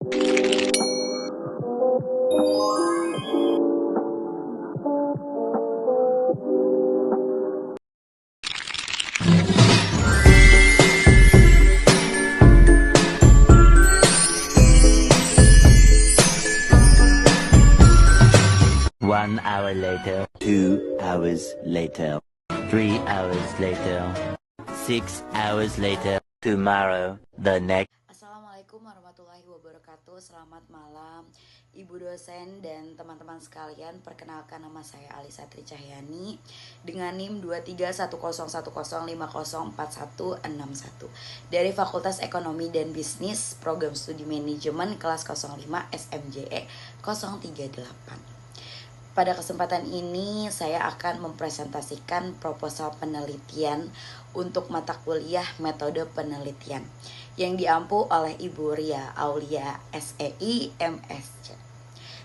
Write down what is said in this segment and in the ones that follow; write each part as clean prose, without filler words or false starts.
1 hour later, 2 hours later, 3 hours later, 6 hours later, tomorrow, the next. Assalamualaikum warahmatullahi wabarakatuh. Selamat malam Ibu dosen dan teman-teman sekalian. Perkenalkan, nama saya Alisa Tri Cahyani dengan NIM 231010504161 dari Fakultas Ekonomi dan Bisnis, Program Studi Manajemen kelas 05 SMJE 038. Pada kesempatan ini saya akan mempresentasikan proposal penelitian untuk mata kuliah metode penelitian yang diampu oleh Ibu Ria Aulia SEI MSc.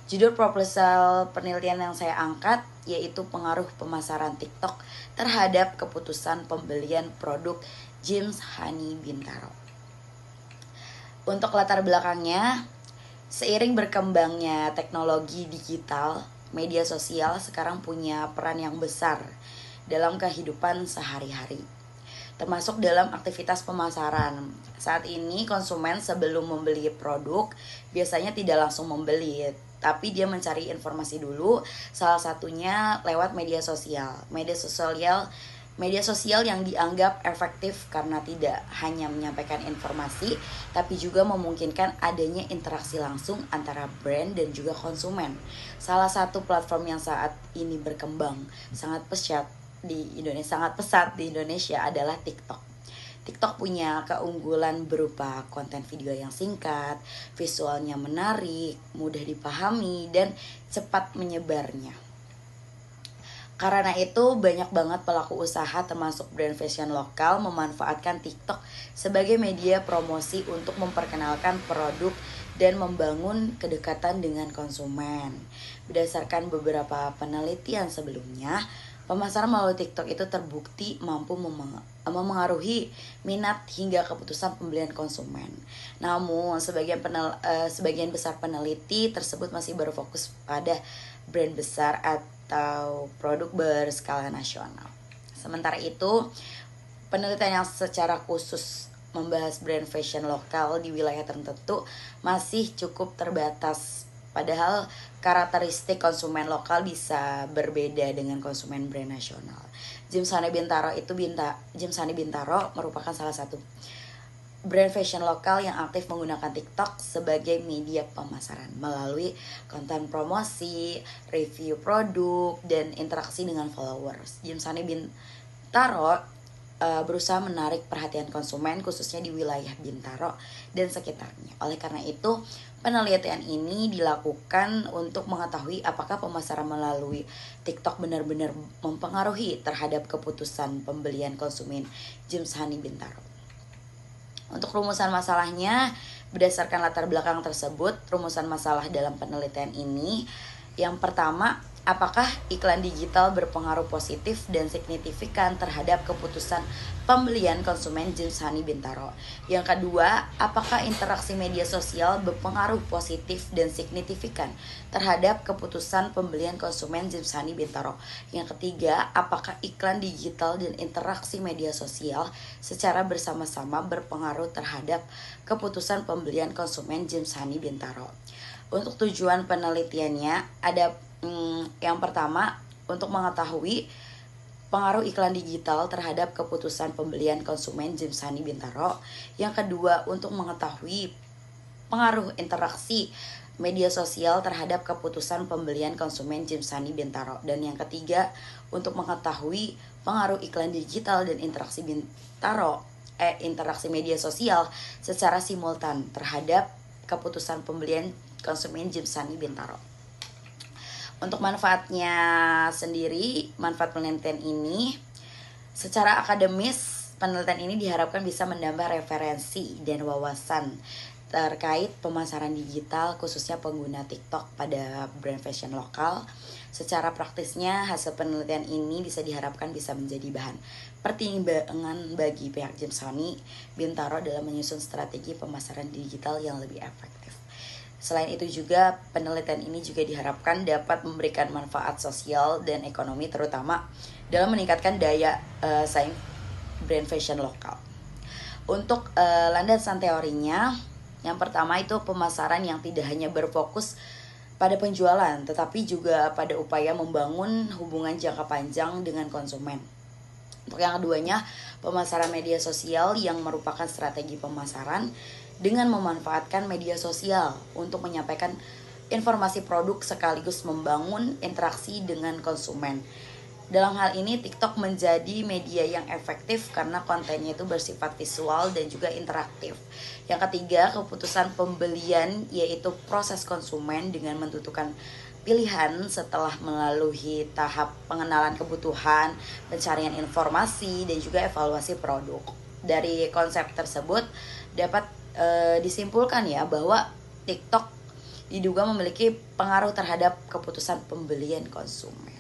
Judul proposal penelitian yang saya angkat yaitu pengaruh pemasaran TikTok terhadap keputusan pembelian produk James Honey Bintaro. Untuk latar belakangnya, seiring berkembangnya teknologi digital, media sosial sekarang punya peran yang besar dalam kehidupan sehari-hari, termasuk dalam aktivitas pemasaran. Saat ini konsumen sebelum membeli produk biasanya tidak langsung membeli, tapi dia mencari informasi dulu, salah satunya lewat media sosial. Media sosial yang dianggap efektif karena tidak hanya menyampaikan informasi, tapi juga memungkinkan adanya interaksi langsung antara brand dan juga konsumen. Salah satu platform yang saat ini berkembang sangat pesat di Indonesia adalah TikTok. TikTok punya keunggulan berupa konten video yang singkat, visualnya menarik, mudah dipahami, dan cepat menyebarnya. Karena itu banyak banget pelaku usaha termasuk brand fashion lokal memanfaatkan TikTok sebagai media promosi untuk memperkenalkan produk dan membangun kedekatan dengan konsumen. Berdasarkan beberapa penelitian sebelumnya, pemasaran melalui TikTok itu terbukti mampu memengaruhi minat hingga keputusan pembelian konsumen. Namun sebagian besar peneliti tersebut masih berfokus pada brand besar atau produk berskala nasional. Sementara itu, penelitian yang secara khusus membahas brand fashion lokal di wilayah tertentu masih cukup terbatas. Padahal karakteristik konsumen lokal bisa berbeda dengan konsumen brand nasional. James Honey Bintaro merupakan salah satu brand fashion lokal yang aktif menggunakan TikTok sebagai media pemasaran melalui konten promosi, review produk, dan interaksi dengan followers. James Honey Bintaro berusaha menarik perhatian konsumen khususnya di wilayah Bintaro dan sekitarnya. Oleh karena itu, penelitian ini dilakukan untuk mengetahui apakah pemasaran melalui TikTok benar-benar mempengaruhi terhadap keputusan pembelian konsumen James Honey Bintaro. Untuk rumusan masalahnya, berdasarkan latar belakang tersebut, rumusan masalah dalam penelitian ini, yang pertama, apakah iklan digital berpengaruh positif dan signifikan terhadap keputusan pembelian konsumen James Honey Bintaro? Yang kedua, apakah interaksi media sosial berpengaruh positif dan signifikan terhadap keputusan pembelian konsumen James Honey Bintaro? Yang ketiga, apakah iklan digital dan interaksi media sosial secara bersama-sama berpengaruh terhadap keputusan pembelian konsumen James Honey Bintaro? Untuk tujuan penelitiannya ada yang pertama, untuk mengetahui pengaruh iklan digital terhadap keputusan pembelian konsumen James Honey Bintaro. Yang kedua, untuk mengetahui pengaruh interaksi media sosial terhadap keputusan pembelian konsumen James Honey Bintaro. Dan yang ketiga, untuk mengetahui pengaruh iklan digital dan interaksi media sosial secara simultan terhadap keputusan pembelian konsumen James Honey Bintaro. Untuk manfaatnya sendiri, manfaat penelitian ini secara akademis, penelitian ini diharapkan bisa menambah referensi dan wawasan terkait pemasaran digital khususnya pengguna TikTok pada brand fashion lokal. Secara praktisnya, hasil penelitian ini diharapkan bisa menjadi bahan pertimbangan bagi pihak James Honey Bintaro dalam menyusun strategi pemasaran digital yang lebih efektif. Selain itu juga penelitian ini juga diharapkan dapat memberikan manfaat sosial dan ekonomi, terutama dalam meningkatkan daya saing brand fashion lokal. Untuk landasan teorinya, yang pertama itu pemasaran yang tidak hanya berfokus pada penjualan, tetapi juga pada upaya membangun hubungan jangka panjang dengan konsumen. Untuk yang keduanya, pemasaran media sosial yang merupakan strategi pemasaran dengan memanfaatkan media sosial untuk menyampaikan informasi produk sekaligus membangun interaksi dengan konsumen. Dalam hal ini TikTok menjadi media yang efektif karena kontennya itu bersifat visual dan juga interaktif. Yang ketiga, keputusan pembelian yaitu proses konsumen dengan menentukan pilihan setelah melalui tahap pengenalan kebutuhan, pencarian informasi, dan juga evaluasi produk. Dari konsep tersebut dapat disimpulkan ya bahwa TikTok diduga memiliki pengaruh terhadap keputusan pembelian konsumen.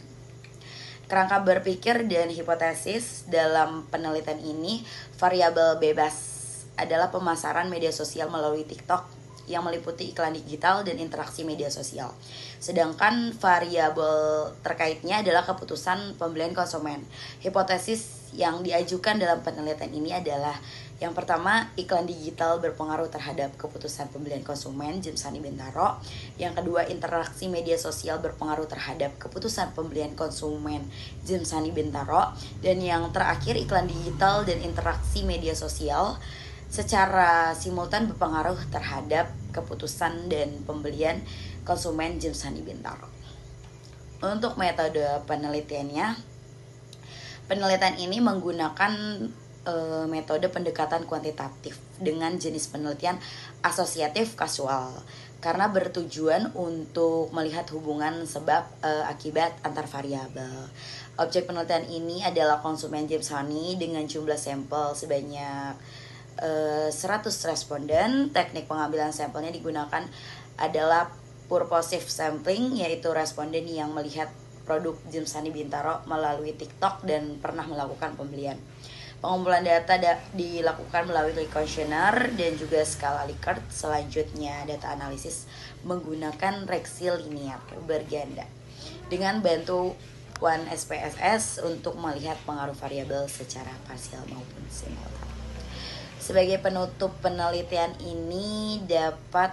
Kerangka berpikir dan hipotesis dalam penelitian ini, variabel bebas adalah pemasaran media sosial melalui TikTok yang meliputi iklan digital dan interaksi media sosial. Sedangkan variabel terkaitnya adalah keputusan pembelian konsumen. Hipotesis yang diajukan dalam penelitian ini adalah yang pertama, iklan digital berpengaruh terhadap keputusan pembelian konsumen, James Sunny Bintaro. Yang kedua, interaksi media sosial berpengaruh terhadap keputusan pembelian konsumen, James Sunny Bintaro. Dan yang terakhir, iklan digital dan interaksi media sosial secara simultan berpengaruh terhadap keputusan dan pembelian konsumen, James Sunny Bintaro. Untuk metode penelitiannya, penelitian ini menggunakan metode pendekatan kuantitatif dengan jenis penelitian asosiatif kasual karena bertujuan untuk melihat hubungan sebab akibat antar variabel. Objek penelitian ini adalah konsumen James Sunny dengan jumlah sampel sebanyak 100 responden. Teknik pengambilan sampelnya digunakan adalah purposive sampling, yaitu responden yang melihat produk James Sunny Bintaro melalui TikTok dan pernah melakukan pembelian. Pengumpulan data dilakukan melalui kuesioner dan juga skala Likert. Selanjutnya data analisis menggunakan regresi linear berganda dengan bantuan SPSS untuk melihat pengaruh variabel secara parsial maupun simultan. Sebagai penutup, penelitian ini dapat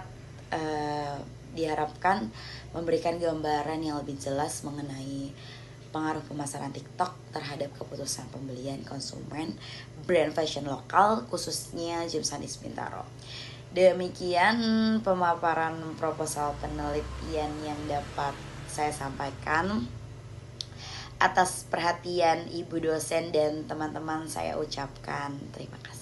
diharapkan memberikan gambaran yang lebih jelas mengenai pengaruh pemasaran TikTok terhadap keputusan pembelian konsumen brand fashion lokal, khususnya James Sunny Bintaro. Demikian pemaparan proposal penelitian yang dapat saya sampaikan. Atas perhatian Ibu dosen dan teman-teman saya ucapkan terima kasih.